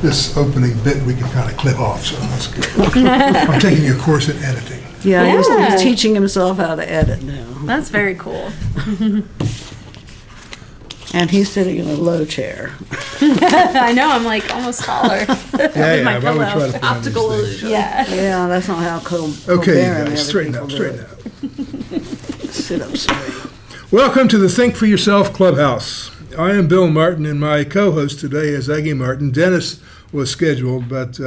this opening bit we can kind of clip off, so that's good. I'm taking a course in editing. Yeah, he's teaching himself how to edit now. That's very cool. And he's sitting in a low chair. I know, I'm like almost taller. Yeah, why we try to put on these Optical things. illusion. Yeah. Yeah, that's not how Okay, you Colbert and guys, straighten up, everything straighten up. Sit up straight. Welcome to the Think for Yourself Clubhouse. I am Bill Martin, and my co-host today is Aggie Martin. Dennis was scheduled, but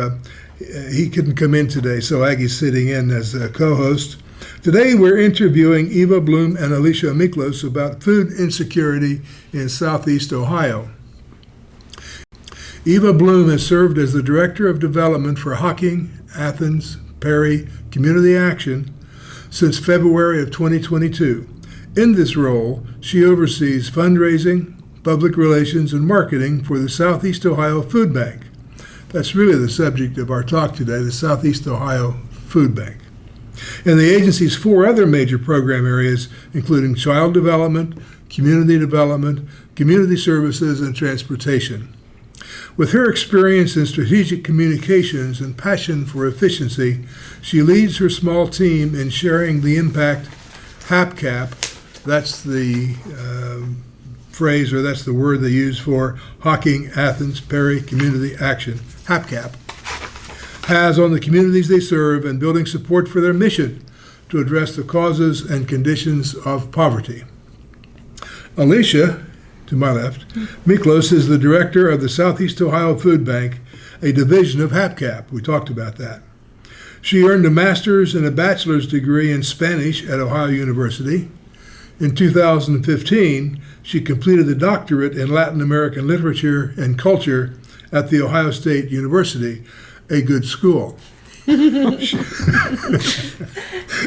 he couldn't come in today, so Aggie's sitting in as a co-host. Today we're interviewing Eva Bloom and Alicia Miklos about food insecurity in Southeast Ohio. Eva Bloom has served as the Director of Development for Hocking, Athens, Perry Community Action since February of 2022. In this role, she oversees fundraising, public relations, and marketing for the Southeast Ohio Food Bank. That's really the subject of our talk today, the Southeast Ohio Food Bank. And the agency's 4 other major program areas, including child development, community services, and transportation. With her experience in strategic communications and passion for efficiency, she leads her small team in sharing the impact HAPCAP, that's the phrase, or that's the word they use for Hocking, Athens, Perry Community Action, HAPCAP, has on the communities they serve and building support for their mission to address the causes and conditions of poverty. Alicia, to my left, Miklos is the director of the Southeast Ohio Food Bank, a division of HAPCAP. We talked about that. She earned a master's and a bachelor's degree in Spanish at Ohio University. In 2015, she completed the doctorate in Latin American literature and culture at The Ohio State University, a good school.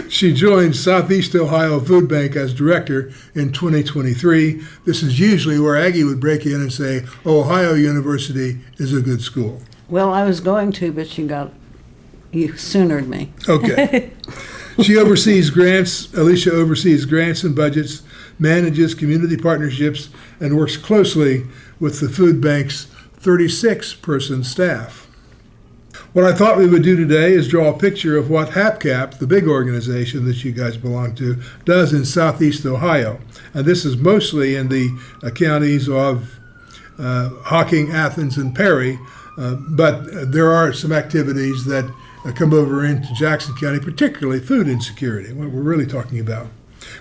She joined Southeast Ohio Food Bank as director in 2023. This is usually where Aggie would break in and say, Ohio University is a good school. Well, I was going to, but you soonered me. Okay. She oversees grants. Alicia oversees grants and budgets, manages community partnerships, and works closely with the food bank's 36-person staff. What I thought we would do today is draw a picture of what HAPCAP, the big organization that you guys belong to, does in Southeast Ohio. And this is mostly in the counties of Hocking, Athens, and Perry, but there are some activities that come over into Jackson County, particularly food insecurity, what we're really talking about.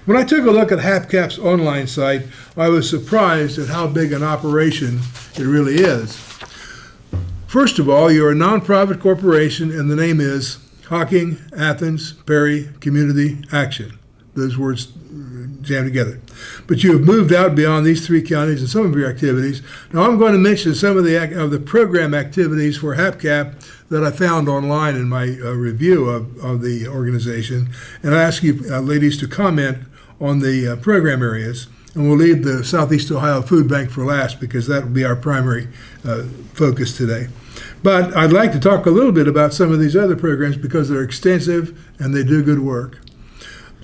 When I took a look at HAPCAP's online site, I was surprised at how big an operation it really is. First of all, you're a nonprofit corporation, and the name is Hocking, Athens, Perry Community Action. Those words jammed together. But you have moved out beyond these 3 counties in some of your activities. Now, I'm going to mention some of the program activities for HAPCAP that I found online in my review of the organization, and I ask you ladies to comment on the program areas. And we'll leave the Southeast Ohio Food Bank for last because that will be our primary focus today. But I'd like to talk a little bit about some of these other programs because they're extensive and they do good work.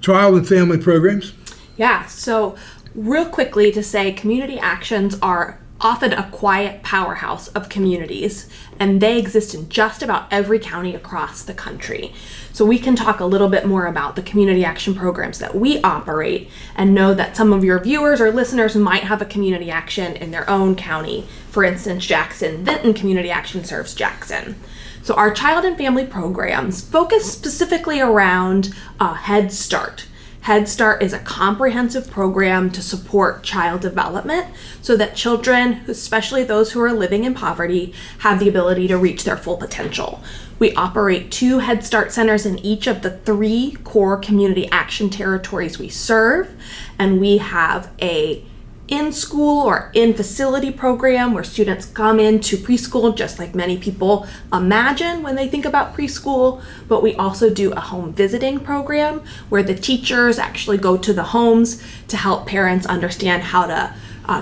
Child and family programs. Yeah, so real quickly to say community actions are often a quiet powerhouse of communities, and they exist in just about every county across the country. So we can talk a little bit more about the community action programs that we operate and know that some of your viewers or listeners might have a community action in their own county. For instance, Jackson-Vinton Community Action serves Jackson. So our child and family programs focus specifically around Head Start. Head Start is a comprehensive program to support child development so that children, especially those who are living in poverty, have the ability to reach their full potential. We operate 2 Head Start centers in each of the 3 core community action territories we serve, and we have a in-school or in-facility program where students come into preschool just like many people imagine when they think about preschool, but we also do a home visiting program where the teachers actually go to the homes to help parents understand how to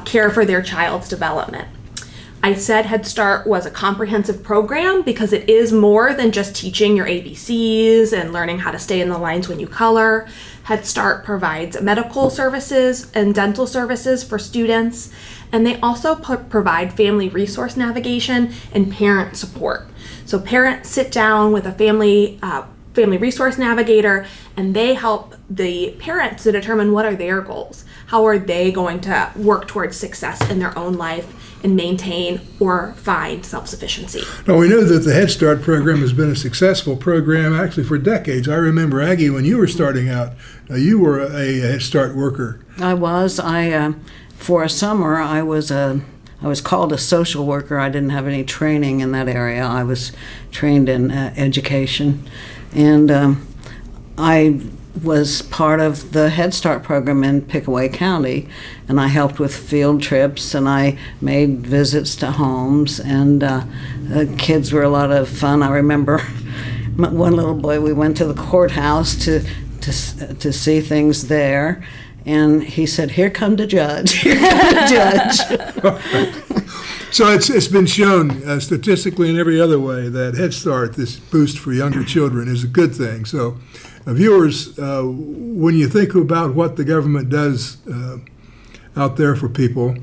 care for their child's development. I said Head Start was a comprehensive program because it is more than just teaching your ABCs and learning how to stay in the lines when you color. Head Start provides medical services and dental services for students, and they also provide family resource navigation and parent support. So parents sit down with a family resource navigator, and they help the parents to determine what are their goals. How are they going to work towards success in their own life and maintain or find self-sufficiency? Now, we know that the Head Start program has been a successful program actually for decades. I remember, Aggie, when you were starting out, you were a Head Start worker. I was. For a summer, I was called a social worker. I didn't have any training in that area. I was trained in education. And I was part of the Head Start program in Pickaway County, and I helped with field trips, and I made visits to homes, and the kids were a lot of fun. I remember one little boy, we went to the courthouse to see things there, and he said, "Here come the judge, here come the judge." So it's been shown statistically and every other way that Head Start, this boost for younger children, is a good thing. So viewers, when you think about what the government does out there for people,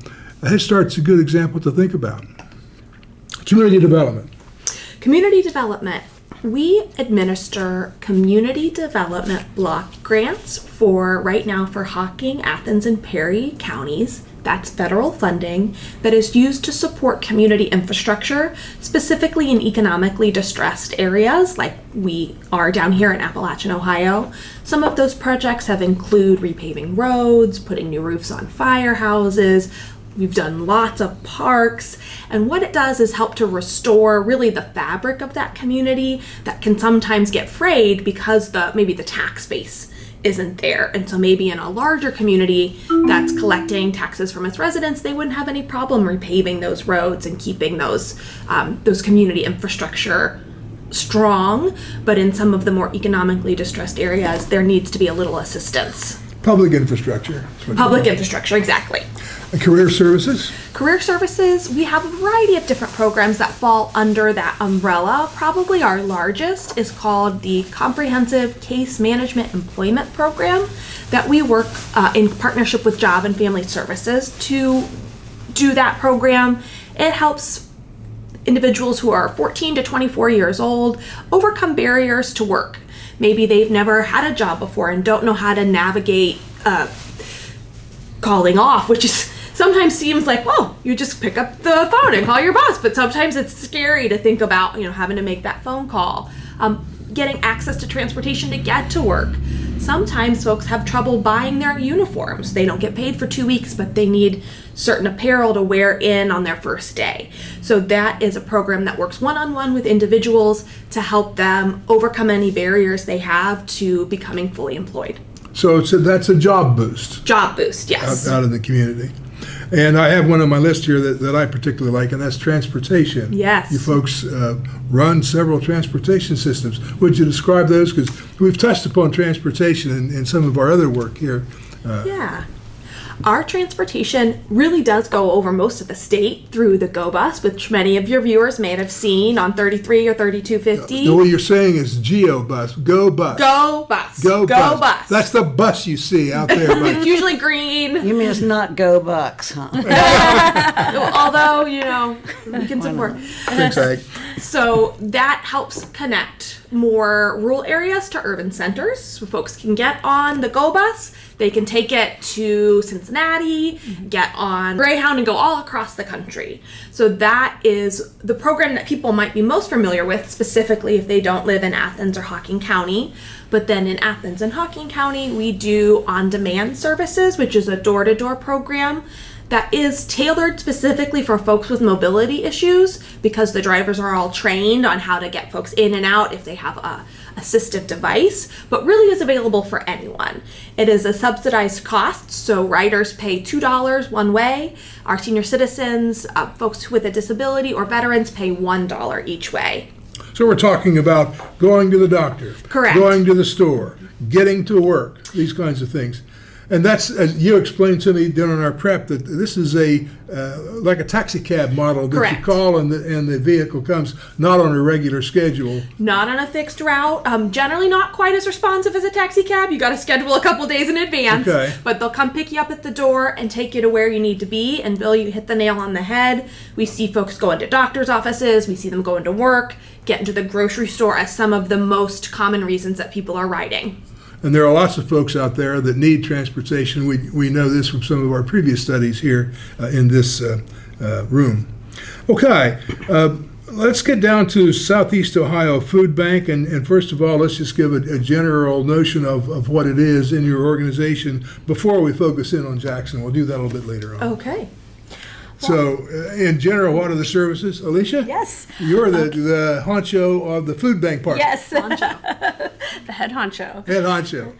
Head Start's a good example to think about. Community development. Community development. We administer community development block grants for right now for Hocking, Athens, and Perry counties. That's federal funding that is used to support community infrastructure, specifically in economically distressed areas like we are down here in Appalachian, Ohio. Some of those projects have include repaving roads, putting new roofs on firehouses. We've done lots of parks, and what it does is help to restore really the fabric of that community that can sometimes get frayed because maybe the tax base isn't there. And so maybe in a larger community that's collecting taxes from its residents, they wouldn't have any problem repaving those roads and keeping those community infrastructure strong. But in some of the more economically distressed areas, there needs to be a little assistance. Public infrastructure. Public infrastructure, exactly. And career services. Career services, we have a variety of different programs that fall under that umbrella. Probably our largest is called the Comprehensive Case Management Employment Program that we work in partnership with Job and Family Services to do that program. It helps individuals who are 14 to 24 years old overcome barriers to work. Maybe they've never had a job before and don't know how to navigate calling off, which is sometimes seems like, well, you just pick up the phone and call your boss, but sometimes it's scary to think about, having to make that phone call. Getting access to transportation to get to work. Sometimes folks have trouble buying their uniforms. They don't get paid for 2 weeks, but they need certain apparel to wear in on their first day. So that is a program that works one-on-one with individuals to help them overcome any barriers they have to becoming fully employed. So that's a job boost. Job boost, yes. Out of the community. And I have one on my list here that I particularly like, and that's transportation. Yes. You folks run several transportation systems. Would you describe those? Because we've touched upon transportation in some of our other work here. Yeah. Our transportation really does go over most of the state through the Go Bus, which many of your viewers may have seen on 33 or 3250. What you're saying is Geo Bus, Go Bus. Go Bus. Go Bus. That's the bus you see out there. It's usually green. You mean it's not Go Bucks, huh? Although, we can support. Exactly. So that helps connect more rural areas to urban centers. So folks can get on the Go Bus. They can take it to Cincinnati, get on Greyhound, and go all across the country. So that is the program that people might be most familiar with, specifically if they don't live in Athens or Hocking County. But then in Athens and Hocking County, we do on-demand services, which is a door-to-door program that is tailored specifically for folks with mobility issues because the drivers are all trained on how to get folks in and out if they have a assistive device, but really is available for anyone. It is a subsidized cost, so riders pay $2 one way. Our senior citizens, folks with a disability, or veterans pay $1 each way. So we're talking about going to the doctor. Correct. Going to the store, getting to work, these kinds of things. And that's, as you explained to me during our prep, that this is like a taxi cab model that Correct. you call and the vehicle comes not on a regular schedule. Not on a fixed route. Generally not quite as responsive as a taxi cab. You got to schedule a couple days in advance. Okay. But they'll come pick you up at the door and take you to where you need to be. And Bill, you hit the nail on the head. We see folks go into doctor's offices. We see them go into work, get into the grocery store as some of the most common reasons that people are riding. And there are lots of folks out there that need transportation. We know this from some of our previous studies here in this room. Okay, let's get down to Southeast Ohio Food Bank. And first of all, let's just give a general notion of what it is in your organization before we focus in on Jackson. We'll do that a little bit later on. Okay. So, in general, what are the services? Alicia? Yes. You're the honcho of the food bank part. Yes. The head honcho. Head honcho.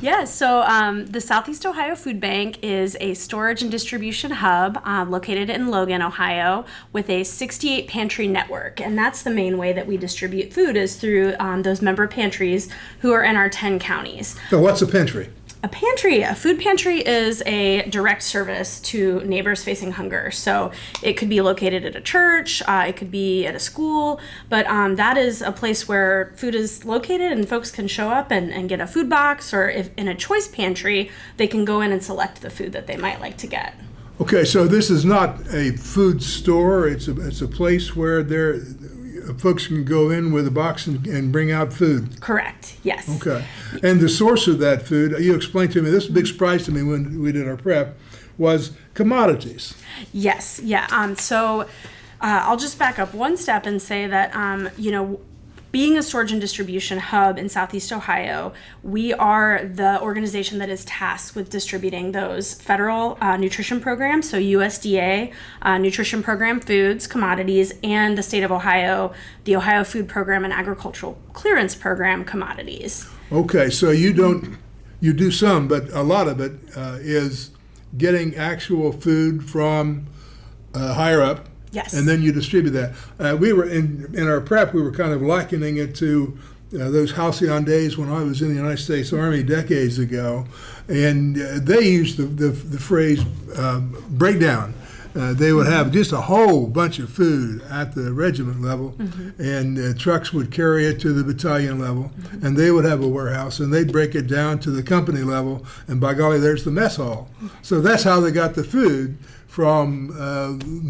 Yes, so the Southeast Ohio Food Bank is a storage and distribution hub located in Logan, Ohio, with a 68 pantry network. And that's the main way that we distribute food is through those member pantries who are in our 10 counties. So, what's a pantry? A food pantry is a direct service to neighbors facing hunger. So it could be located at a church, it could be at a school, but that is a place where food is located and folks can show up and get a food box, or if in a choice pantry, they can go in and select the food that they might like to get. Okay, so this is not a food store. It's a place where folks can go in with a box and bring out food. Correct, yes. Okay. And the source of that food, you explained to me, this was a big surprise to me when we did our prep, was commodities. Yes, yeah. So I'll just back up one step and say that, being a storage and distribution hub in Southeast Ohio, we are the organization that is tasked with distributing those federal nutrition programs, so USDA nutrition program foods, commodities, and the state of Ohio, the Ohio Food Program and Agricultural Clearance Program commodities. Okay, so you do some, but a lot of it is getting actual food from higher up. Yes. And then you distribute that. We were in our prep, we were kind of likening it to those halcyon days when I was in the United States Army decades ago. And they used the phrase breakdown. They would have just a whole bunch of food at the regiment level, and trucks would carry it to the battalion level, and they would have a warehouse, and they'd break it down to the company level, and by golly, there's the mess hall. So that's how they got the food from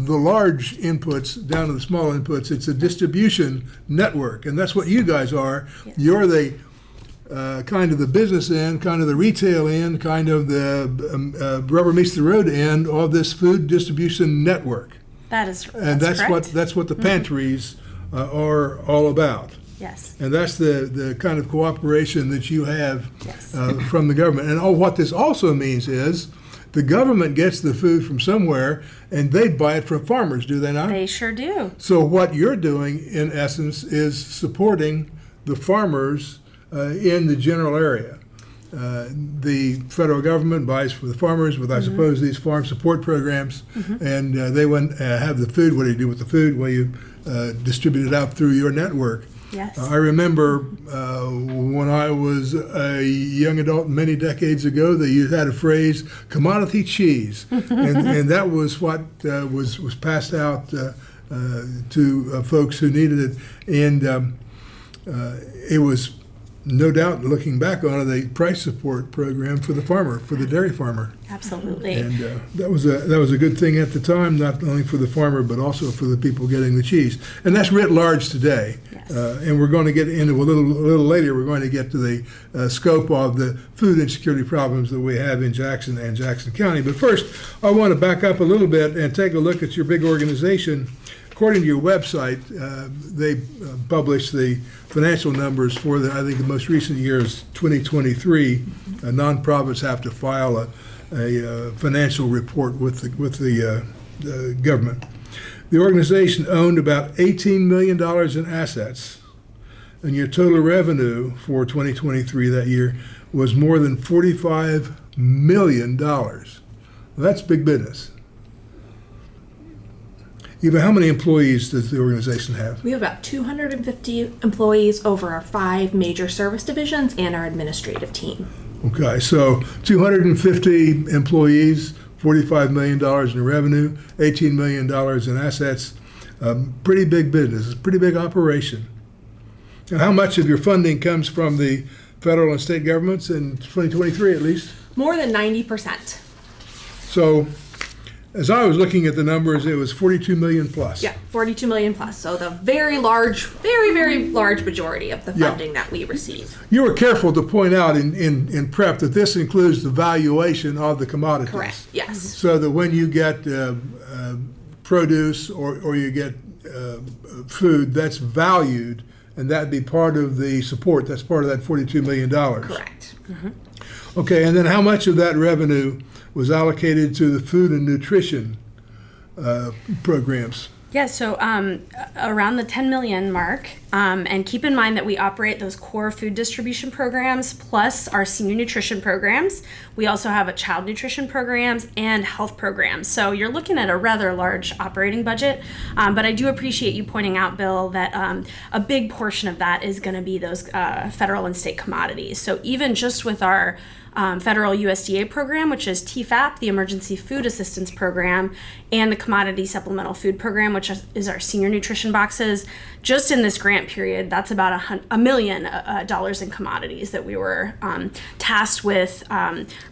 the large inputs down to the small inputs. It's a distribution network, and that's what you guys are. Yeah. You're the kind of the business end, kind of the retail end, kind of the rubber meets the road end of this food distribution network. That's That's correct. what the pantries are all about. Yes. And that's the kind of cooperation that you have Yes. from the government. And what this also means is the government gets the food from somewhere, and they buy it from farmers, do they not? They sure do. So what you're doing, in essence, is supporting the farmers in the general area. The federal government buys for the farmers with, I suppose, these farm support programs, and they have the food. What do you do with the food? Well, you distribute it out through your network. Yes. I remember when I was a young adult many decades ago, they had a phrase, commodity cheese. and that was what was passed out to folks who needed it. And it was, no doubt, looking back on it, a price support program for the farmer, for the dairy farmer. Absolutely. And that was a good thing at the time, not only for the farmer, but also for the people getting the cheese. And that's writ large today. Yes. And we're going to get into a little later, we're going to get to the scope of the food insecurity problems that we have in Jackson and Jackson County. But first, I want to back up a little bit and take a look at your big organization. According to your website, they published the financial numbers for I think the most recent year is 2023. Nonprofits have to file a financial report with the government. The organization owned about $18 million in assets, and your total revenue for 2023 that year was more than $45 million. Well, that's big business. Eva, how many employees does the organization have? We have about 250 employees over our 5 major service divisions and our administrative team. Okay, so 250 employees, $45 million in revenue, $18 million in assets. Pretty big business, it's a pretty big operation. And how much of your funding comes from the federal and state governments in 2023 at least? More than 90%. So as I was looking at the numbers, it was 42 million plus. Yeah, 42 million plus. So the very large, very large majority of the Yeah. funding that we receive. You were careful to point out in prep that this includes the valuation of the commodities. Correct. Yes. So that when you get produce or you get food, that's valued, and that'd be part of the support. That's part of that $42 million. Correct. Okay, and then how much of that revenue was allocated to the food and nutrition programs? Yeah, so around the 10 million mark, and keep in mind that we operate those core food distribution programs plus our senior nutrition programs. We also have a child nutrition programs and health programs. So you're looking at a rather large operating budget, but I do appreciate you pointing out, Bill, that a big portion of that is going to be those federal and state commodities. So even just with our federal USDA program, which is TFAP, the Emergency Food Assistance Program, and the Commodity Supplemental Food Program, which is our senior nutrition boxes. Just in this grant period, that's about $1 million in commodities that we were tasked with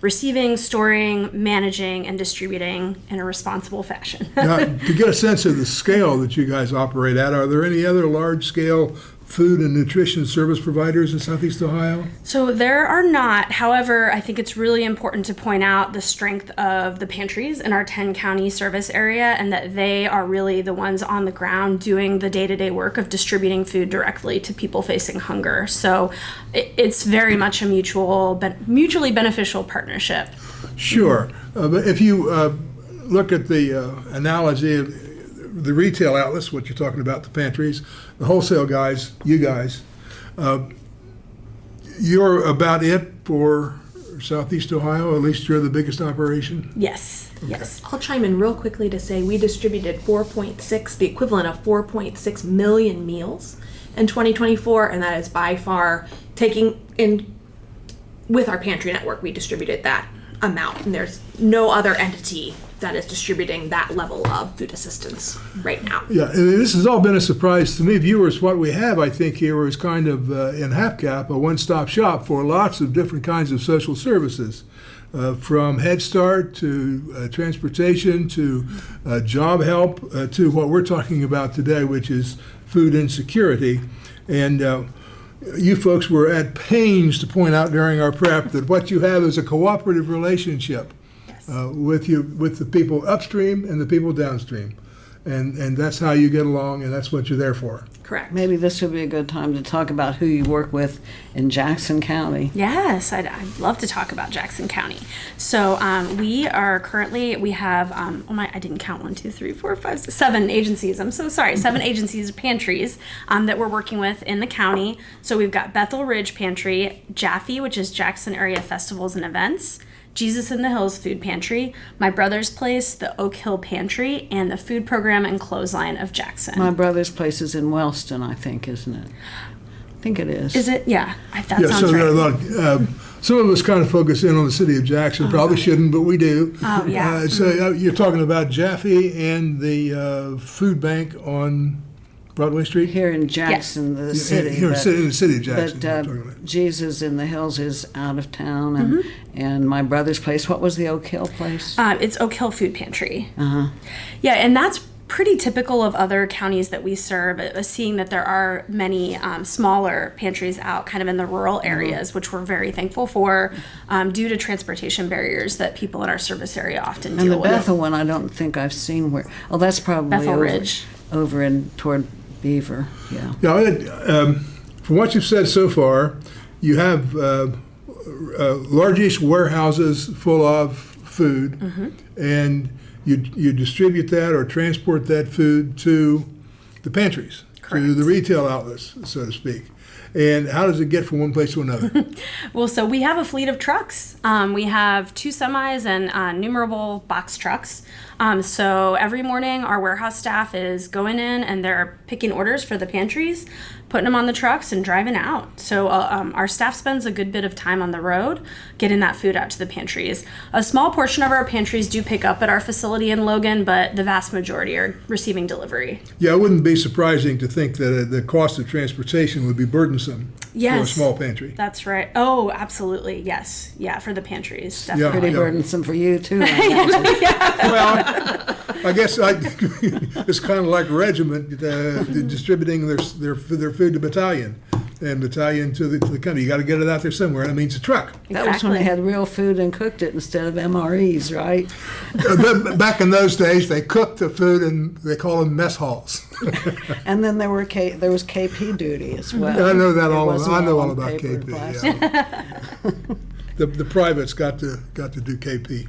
receiving, storing, managing, and distributing in a responsible fashion. Now, to get a sense of the scale that you guys operate at, are there any other large-scale food and nutrition service providers in Southeast Ohio? So there are not. However, I think it's really important to point out the strength of the pantries in our 10-county service area, and that they are really the ones on the ground doing the day-to-day work of distributing food directly to people facing hunger. So it's very much a mutually beneficial partnership. Sure. But if you look at the analogy of the retail outlets, what you're talking about, the pantries, the wholesale guys, you guys, you're about it for Southeast Ohio. At least you're the biggest operation. Yes. Yes. I'll chime in real quickly to say we distributed 4.6, the equivalent of 4.6 million meals in 2024, and that is by far taking in, with our pantry network, we distributed that amount, and there's no other entity that is distributing that level of food assistance right now. Yeah, and this has all been a surprise to me. Viewers, what we have, I think, here is kind of, in HAPCAP, a one-stop shop for lots of different kinds of social services, from Head Start to transportation to job help to what we're talking about today, which is food insecurity. And you folks were at pains to point out during our prep that what you have is a cooperative relationship with the people upstream and the people downstream, and that's how you get along, and that's what you're there for. Correct. Maybe this would be a good time to talk about who you work with in Jackson County. Yes, I'd love to talk about Jackson County. So we have, I didn't count, 1, 2, 3, 4, 5, 6, 7 agencies. I'm so sorry. 7 agencies, pantries that we're working with in the county. So we've got Bethel Ridge Pantry, Jaffe, which is Jackson Area Festivals and Events, Jesus in the Hills Food Pantry, My Brother's Place, the Oak Hill Pantry, and the Food Program and Clothesline of Jackson. My Brother's Place is in Wellston, I think, isn't it? I think it is. Is it? Yeah, that Yeah, sounds so there are a right. lot of, some of us kind of focus in on the city of Jackson, probably shouldn't, but we do. Oh, yeah. So you're talking about Jaffe and the food bank on Broadway Street? Here in Jackson, the city. Here in the city of Jackson. But I'm talking about. Jesus in the Hills is out of town, and My Brother's Place. What was the Oak Hill place? It's Oak Hill Food Pantry. Yeah, and that's pretty typical of other counties that we serve, seeing that there are many smaller pantries out kind of in the rural areas, which we're very thankful for due to transportation barriers that people in our service area often And the deal with. Bethel one, I don't think I've seen where. Oh, that's probably Bethel Ridge. over in toward Beaver. Yeah. Yeah, from what you've said so far, you have largish warehouses full of food, and you distribute that or transport that food to the pantries, to Correct. the retail outlets, so to speak. And how does it get from one place to another? Well, so we have a fleet of trucks. We have 2 semis and numerable box trucks. So every morning our warehouse staff is going in and they're picking orders for the pantries. putting them on the trucks and driving out. So our staff spends a good bit of time on the road getting that food out to the pantries. A small portion of our pantries do pick up at our facility in Logan, but the vast majority are receiving delivery. Yeah, it wouldn't be surprising to think that the cost of transportation would be burdensome for a Yes. small pantry. That's right. Oh, absolutely. Yes. Yeah, for the pantries, definitely. Pretty burdensome for you too. I imagine. Well, I guess it's kind of like a regiment distributing their food to battalion, and battalion to the country. You got to get it out there somewhere. That means a truck. That was when they had real food and cooked it instead of MREs, right? Back in those days, they cooked the food and they call them mess halls. And then there was KP duty as well. I know that It all. wasn't I know all on about paper and KP. plastic. Yeah. The privates got to do KP.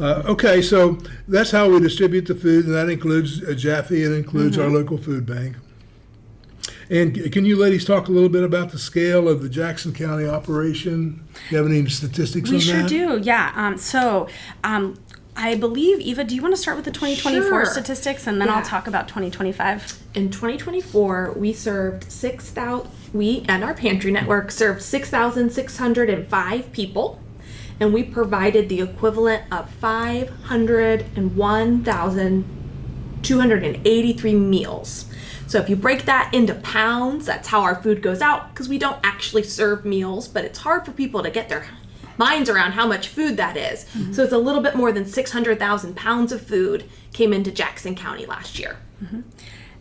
Okay, so that's how we distribute the food, and that includes Jaffe. It includes our local food bank. And can you ladies talk a little bit about the scale of the Jackson County operation? Do you have any statistics on We that? sure do, yeah. I believe, Eva, do you want to start with the 2024 Sure. statistics, and then I'll Yeah. talk about 2025? In 2024, we and our pantry network served 6,605 people, and we provided the equivalent of 501,283 meals. So if you break that into pounds, that's how our food goes out, because we don't actually serve meals, but it's hard for people to get their minds around how much food that is. So it's a little bit more than 600,000 pounds of food came into Jackson County last year.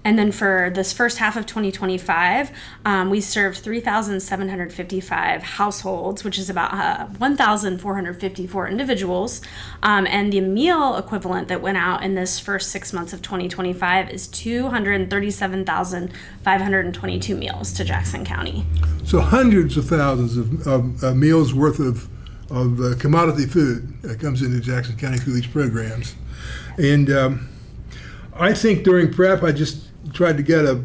And then for this first half of 2025, we served 3,755 households, which is about 1,454 individuals. And the meal equivalent that went out in this first 6 months of 2025 is 237,522 meals to Jackson County. So hundreds of thousands of meals worth of commodity food comes into Jackson County through these programs. And I think during prep, I just tried to get a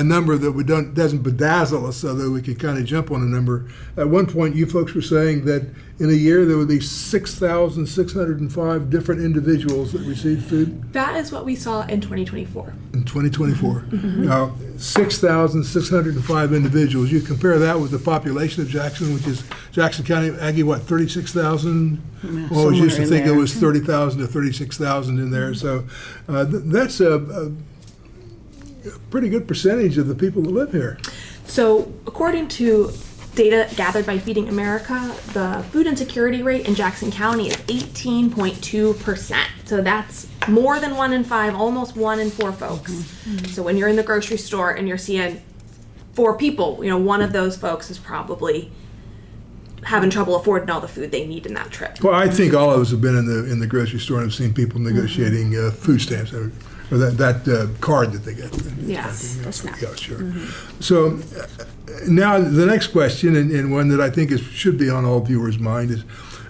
number that doesn't bedazzle us, so that we could kind of jump on a number. At one point, you folks were saying that in a year there would be 6,605 different individuals that received food That is what we saw in 2024. in 2024. Now, 6,605 individuals. You compare that with the population of Jackson, which is Jackson County, Aggie, what, 36,000? Always used to somewhere in think it there. was 30,000 to 36,000 in there. So that's a pretty good percentage of the people that live here. So, according to data gathered by Feeding America, the food insecurity rate in Jackson County is 18.2%. So that's more than 1 in 5, almost 1 in 4 folks. So when you're in the grocery store and you're seeing 4 people, one of those folks is probably having trouble affording all the food they need in that trip. Well, I think all of us have been in the grocery store and have seen people negotiating food stamps or that card that they get. Yes, the SNAP. Yeah, sure. So now the next question, and one that I think should be on all viewers' mind, is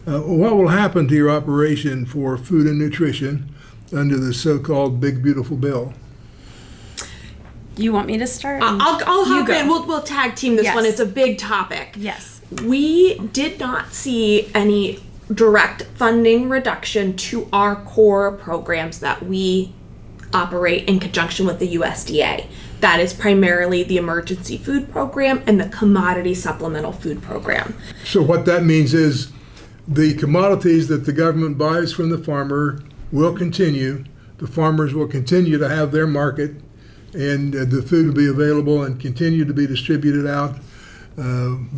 what will happen to your operation for food and nutrition under the so-called Big Beautiful Bill? You want me to start? I'll You hop go. in. We'll tag team this Yes. one. It's a big topic. Yes. We did not see any direct funding reduction to our core programs that we operate in conjunction with the USDA. That is primarily the emergency food program and the commodity supplemental food program. So what that means is the commodities that the government buys from the farmer will continue. The farmers will continue to have their market, and the food will be available and continue to be distributed out,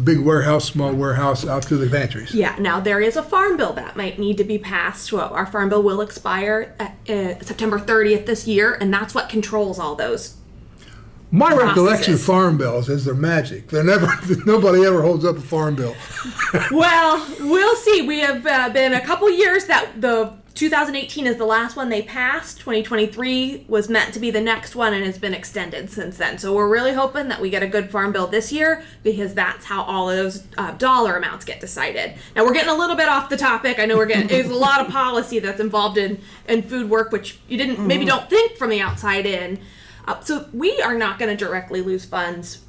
big warehouse, small warehouse, out to the pantries. Yeah, now there is a farm bill that might need to be passed. Well, our farm bill will expire at September 30th this year, and that's what controls all those. My recollection of processes. farm bills is they're magic. They're never, nobody ever holds up a farm bill. Well, we'll see. We have been a couple years that the 2018 is the last one they passed. 2023 was meant to be the next one and has been extended since then. So we're really hoping that we get a good farm bill this year, because that's how all of those dollar amounts get decided. Now we're getting a little bit off the topic. I know there's a lot of policy that's involved in food work, which you maybe don't think from the outside in. So we are not going to directly lose funds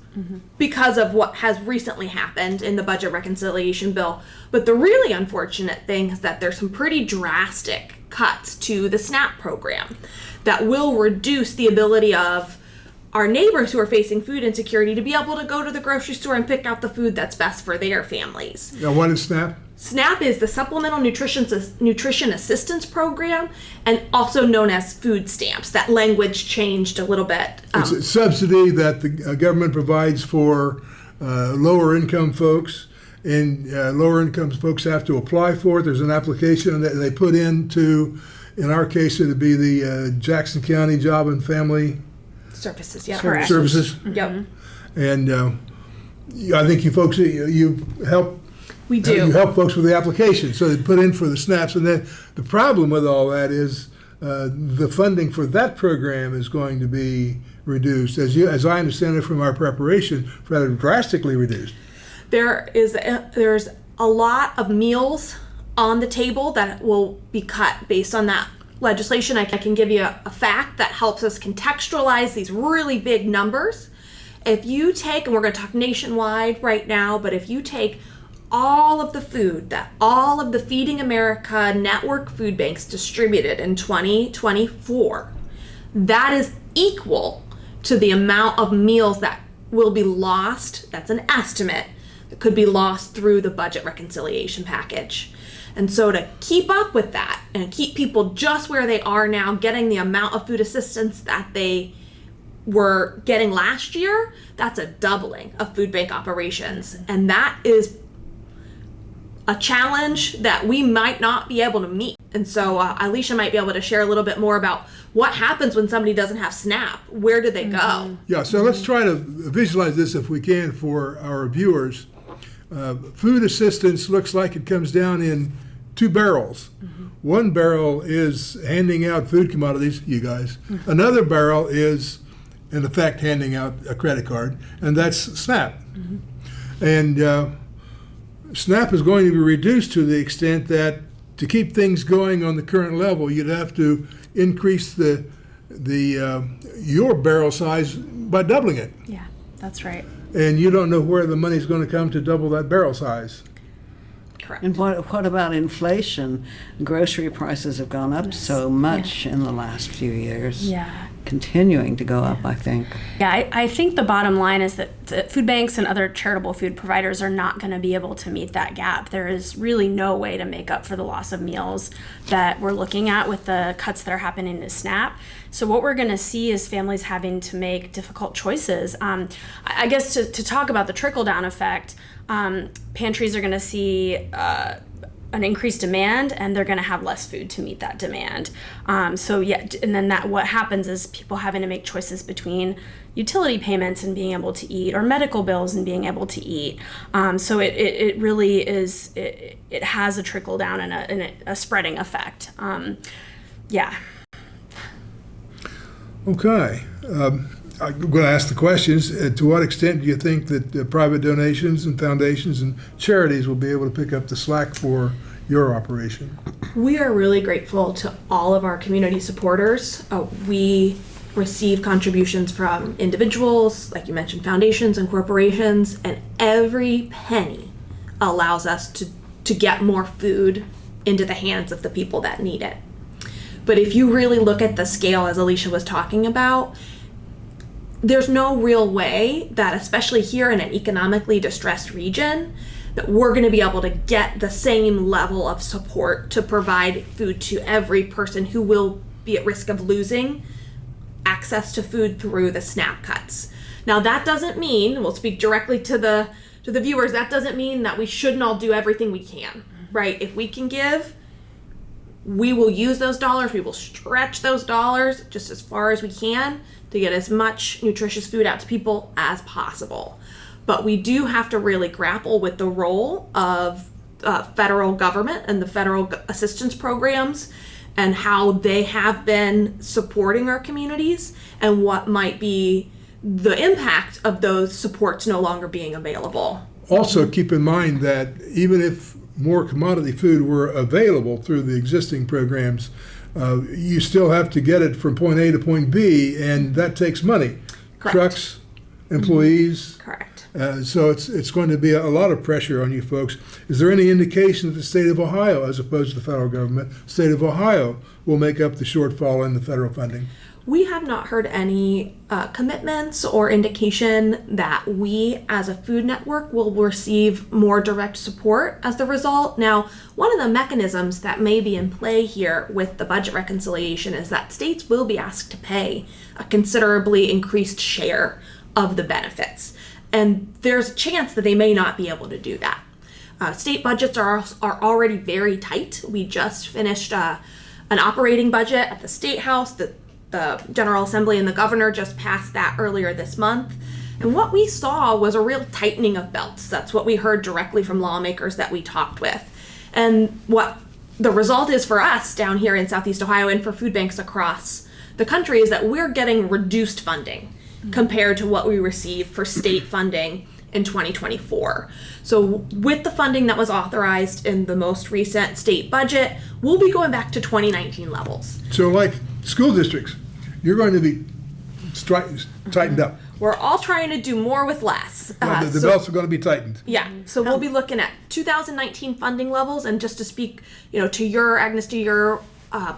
because of what has recently happened in the budget reconciliation bill. But the really unfortunate thing is that there's some pretty drastic cuts to the SNAP program that will reduce the ability of our neighbors who are facing food insecurity to be able to go to the grocery store and pick out the food that's best for their families. Now, what is SNAP? SNAP is the Supplemental Nutrition Assistance Program, and also known as food stamps. That language changed a little bit. It's a subsidy that the government provides for lower income folks, and lower income folks have to apply for it. There's an application that they put into, in our case, it would be the Jackson County Job and Family Services, yeah. Correct. Services. Yep. And I think you folks, you help. We do. You help folks with the application, so they put in for the SNAPs. And then the problem with all that is the funding for that program is going to be reduced, as I understand it from our preparation, rather drastically reduced. There's a lot of meals on the table that will be cut based on that legislation. I can give you a fact that helps us contextualize these really big numbers. If you take, and we're going to talk nationwide right now, but if you take all of the food that all of the Feeding America network food banks distributed in 2024, that is equal to the amount of meals that will be lost. That's an estimate that could be lost through the budget reconciliation package. And so to keep up with that and keep people just where they are now, getting the amount of food assistance that they were getting last year, that's a doubling of food bank operations. And that is a challenge that we might not be able to meet. And so Alicia might be able to share a little bit more about what happens when somebody doesn't have SNAP. Where do they go? Yeah, so let's try to visualize this if we can for our viewers. Food assistance looks like it comes down in 2 barrels. One barrel is handing out food commodities, you guys. Another barrel is, in effect, handing out a credit card, and that's SNAP. And SNAP is going to be reduced to the extent that to keep things going on the current level, you'd have to increase your barrel size by doubling it. Yeah, that's right. And you don't know where the money's going to come to double that barrel size. Correct. And what about inflation? Grocery prices have gone up so much in the last few years. Yeah. Continuing to go up, I think. Yeah, I think the bottom line is that food banks and other charitable food providers are not going to be able to meet that gap. There is really no way to make up for the loss of meals that we're looking at with the cuts that are happening to SNAP. So what we're going to see is families having to make difficult choices. I guess to talk about the trickle-down effect, pantries are going to see an increased demand, and they're going to have less food to meet that demand. And then what happens is people having to make choices between utility payments and being able to eat, or medical bills and being able to eat. So it really is, it has a trickle down and a spreading effect. Yeah. Okay. I'm going to ask the questions. To what extent do you think that private donations and foundations and charities will be able to pick up the slack for your operation? We are really grateful to all of our community supporters. We receive contributions from individuals, like you mentioned, foundations and corporations, and every penny allows us to get more food into the hands of the people that need it. But if you really look at the scale, as Alicia was talking about, there's no real way that, especially here in an economically distressed region, that we're going to be able to get the same level of support to provide food to every person who will be at risk of losing access to food through the SNAP cuts. Now, that doesn't mean, we'll speak directly to the viewers, that doesn't mean that we shouldn't all do everything we can, right? If we can give, we will use those dollars, we will stretch those dollars just as far as we can to get as much nutritious food out to people as possible. But we do have to really grapple with the role of federal government and the federal assistance programs and how they have been supporting our communities and what might be the impact of those supports no longer being available. Also, keep in mind that even if more commodity food were available through the existing programs, you still have to get it from point A to point B, and that takes money. Correct. Trucks, employees. Correct. So it's going to be a lot of pressure on you folks. Is there any indication that the state of Ohio, as opposed to the federal government, state of Ohio will make up the shortfall in the federal funding? We have not heard any commitments or indication that we as a food network will receive more direct support as the result. Now, one of the mechanisms that may be in play here with the budget reconciliation is that states will be asked to pay a considerably increased share of the benefits. And there's a chance that they may not be able to do that. State budgets are already very tight. We just finished an operating budget at the State House. The General Assembly and the governor just passed that earlier this month. And what we saw was a real tightening of belts. That's what we heard directly from lawmakers that we talked with. And what the result is for us down here in Southeast Ohio and for food banks across the country is that we're getting reduced funding compared to what we received for state funding in 2024. So with the funding that was authorized in the most recent state budget, we'll be going back to 2019 levels. So like school districts, you're going to be tightened up. We're all trying to do more with less. The belts are going to be tightened. Yeah, so we'll be looking at 2019 funding levels, and just to speak, to your, Agnes, to your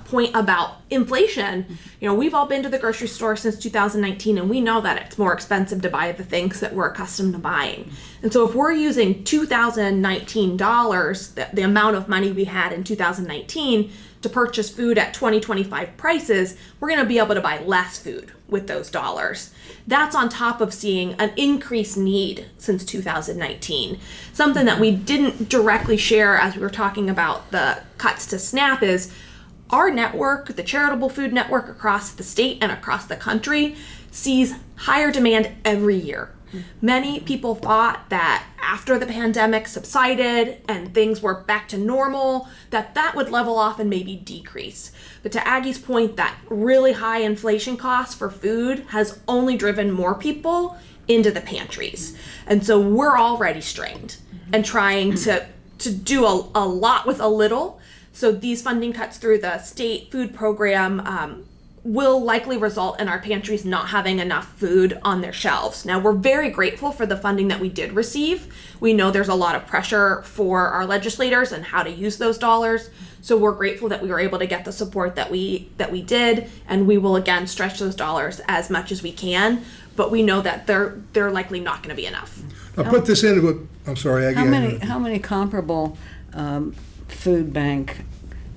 point about inflation, we've all been to the grocery store since 2019, and we know that it's more expensive to buy the things that we're accustomed to buying. And so if we're using 2019 dollars, the amount of money we had in 2019, to purchase food at 2025 prices, we're going to be able to buy less food with those dollars. That's on top of seeing an increased need since 2019. Something that we didn't directly share as we were talking about the cuts to SNAP is our network, the charitable food network across the state and across the country, sees higher demand every year. Many people thought that after the pandemic subsided and things were back to normal, that would level off and maybe decrease. But to Aggie's point, that really high inflation cost for food has only driven more people into the pantries. And so we're already strained and trying to do a lot with a little. So these funding cuts through the state food program will likely result in our pantries not having enough food on their shelves. Now, we're very grateful for the funding that we did receive. We know there's a lot of pressure for our legislators and how to use those dollars. So we're grateful that we were able to get the support that we did, and we will again stretch those dollars as much as we can. But we know that they're likely not going to be enough. I'll put this into I'm sorry, Aggie. How many comparable food bank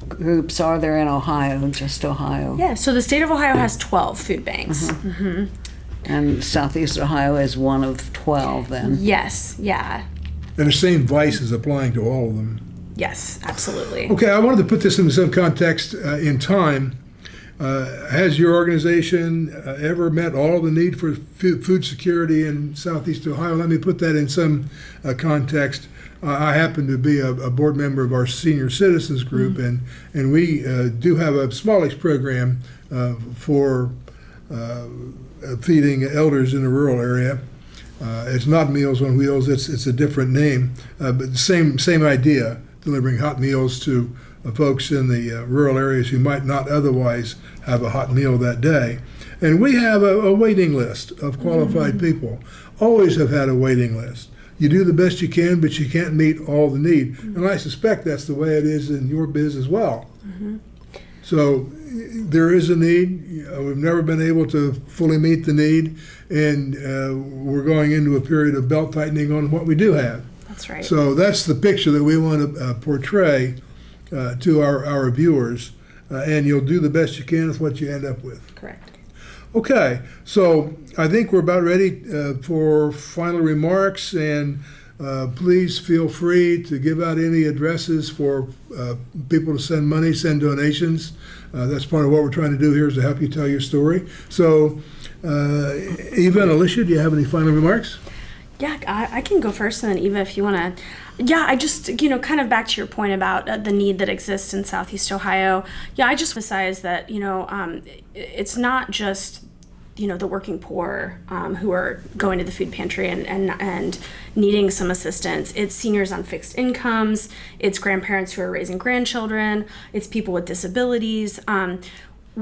groups are there in Ohio, just Ohio? Yeah, so the state of Ohio has 12 food banks. And Southeast Ohio is one of 12 then? Yes, yeah. And the same vice is applying to all of them. Yes, absolutely. Okay, I wanted to put this in some context in time. Has your organization ever met all the need for food security in Southeast Ohio? Let me put that in some context. I happen to be a board member of our senior citizens group, and we do have a smallish program for feeding elders in the rural area. It's not Meals on Wheels; it's a different name, but same idea, delivering hot meals to folks in the rural areas who might not otherwise have a hot meal that day. And we have a waiting list of qualified people. Always have had a waiting list. You do the best you can, but you can't meet all the need. And I suspect that's the way it is in your biz as well. So there is a need. We've never been able to fully meet the need, and we're going into a period of belt tightening on what we do have. That's right. So that's the picture that we want to portray to our viewers, and you'll do the best you can with what you end up with. Correct. Okay, so I think we're about ready for final remarks, and please feel free to give out any addresses for people to send money, send donations. That's part of what we're trying to do here, is to help you tell your story. So, Eva and Alicia, do you have any final remarks? Yeah, I can go first, and then Eva, if you want to. Yeah, I just, kind of back to your point about the need that exists in Southeast Ohio. Yeah, I just emphasize that, it's not just, the working poor who are going to the food pantry and needing some assistance. It's seniors on fixed incomes. It's grandparents who are raising grandchildren. It's people with disabilities.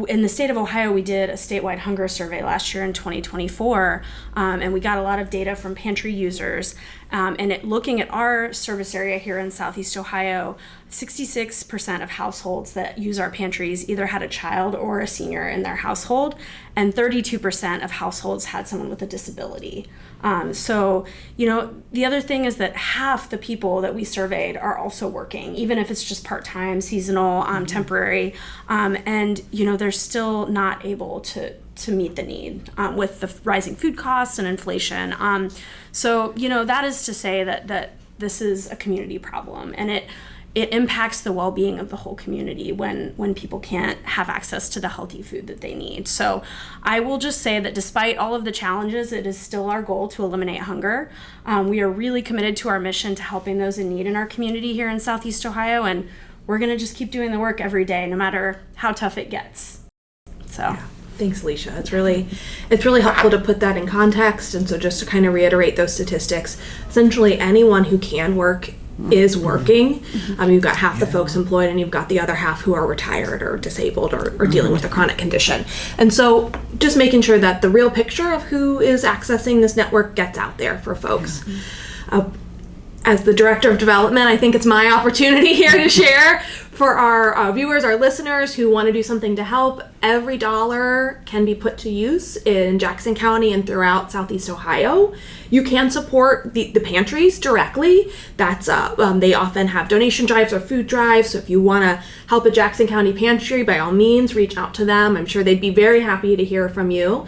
In the state of Ohio, we did a statewide hunger survey last year in 2024, and we got a lot of data from pantry users. And looking at our service area here in Southeast Ohio, 66% of households that use our pantries either had a child or a senior in their household, and 32% of households had someone with a disability. So, the other thing is that half the people that we surveyed are also working, even if it's just part-time, seasonal, temporary, and, they're still not able to meet the need with the rising food costs and inflation. So, that is to say that this is a community problem, and it impacts the well-being of the whole community when people can't have access to the healthy food that they need. So I will just say that despite all of the challenges, it is still our goal to eliminate hunger. We are really committed to our mission to helping those in need in our community here in Southeast Ohio, and we're going to just keep doing the work every day, no matter how tough it gets. So. Yeah. Thanks, Alicia. It's really helpful to put that in context. And so just to kind of reiterate those statistics, essentially anyone who can work is working. You've got half the folks employed, and you've got the other half who are retired or disabled or dealing with a chronic condition. And so just making sure that the real picture of who is accessing this network gets out there for folks. As the director of development, I think it's my opportunity here to share for our viewers, our listeners who want to do something to help. Every dollar can be put to use in Jackson County and throughout Southeast Ohio. You can support the pantries directly. That's they often have donation drives or food drives. So if you want to help a Jackson County pantry, by all means, reach out to them. I'm sure they'd be very happy to hear from you.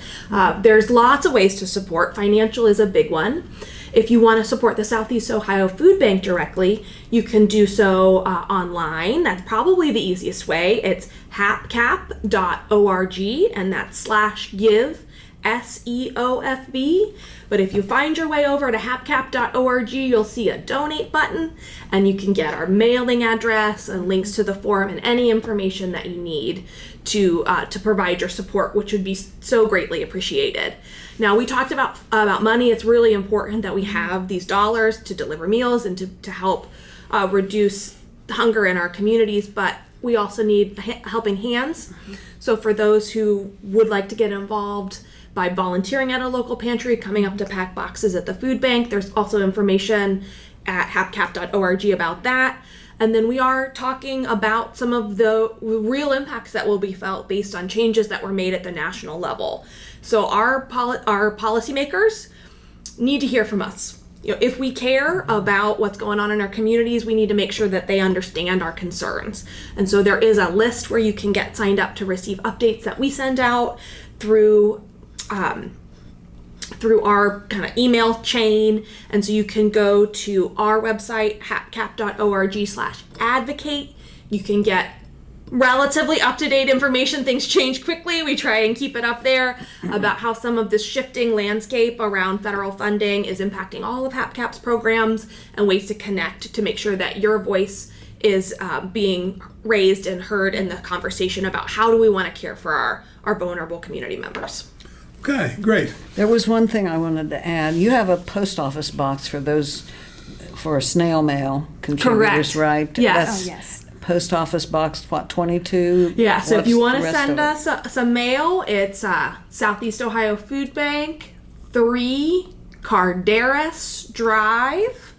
There's lots of ways to support. Financial is a big one. If you want to support the Southeast Ohio Food Bank directly, you can do so online. That's probably the easiest way. It's hapcap.org, and that's /give, SEOFB. But if you find your way over to hapcap.org, you'll see a donate button, and you can get our mailing address and links to the form and any information that you need to provide your support, which would be so greatly appreciated. Now, we talked about money. It's really important that we have these dollars to deliver meals and to help reduce hunger in our communities, but we also need helping hands. So for those who would like to get involved by volunteering at a local pantry, coming up to pack boxes at the food bank, there's also information at hapcap.org about that. And then we are talking about some of the real impacts that will be felt based on changes that were made at the national level. So our policymakers need to hear from us. If we care about what's going on in our communities, we need to make sure that they understand our concerns. And so there is a list where you can get signed up to receive updates that we send out through our kind of email chain. And so you can go to our website, hapcap.org/advocate. You can get relatively up-to-date information. Things change quickly. We try and keep it up there about how some of this shifting landscape around federal funding is impacting all of HapCap's programs and ways to connect to make sure that your voice is being raised and heard in the conversation about how do we want to care for our vulnerable community members. Okay, great. There was one thing I wanted to add. You have a post office box for snail mail contributors, Correct. right? Yes. That's yes. Post office box, 22? Yeah, so if you want to send us us some mail, it's Southeast Ohio Food Bank, 3 Carderas Drive,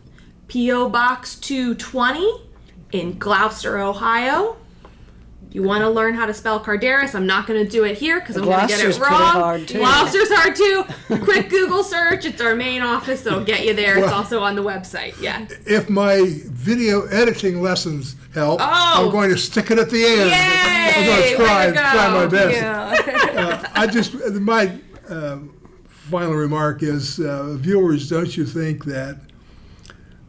P.O. Box 220 in Gloucester, Ohio. You want to learn how to spell Carderas? I'm not going to do it here because I'm going to get it Gloucester's wrong. pretty hard, too. Gloucester's hard too. Quick Google search. It's our main office. They'll get you there. It's also on the website. Yeah. If my video editing lessons help, I'm going to stick it at the end. Yay! I'm going to try my best. Yeah. My final remark is, viewers, don't you think that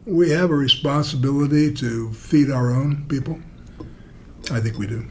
we have a responsibility to feed our own people? I think we do.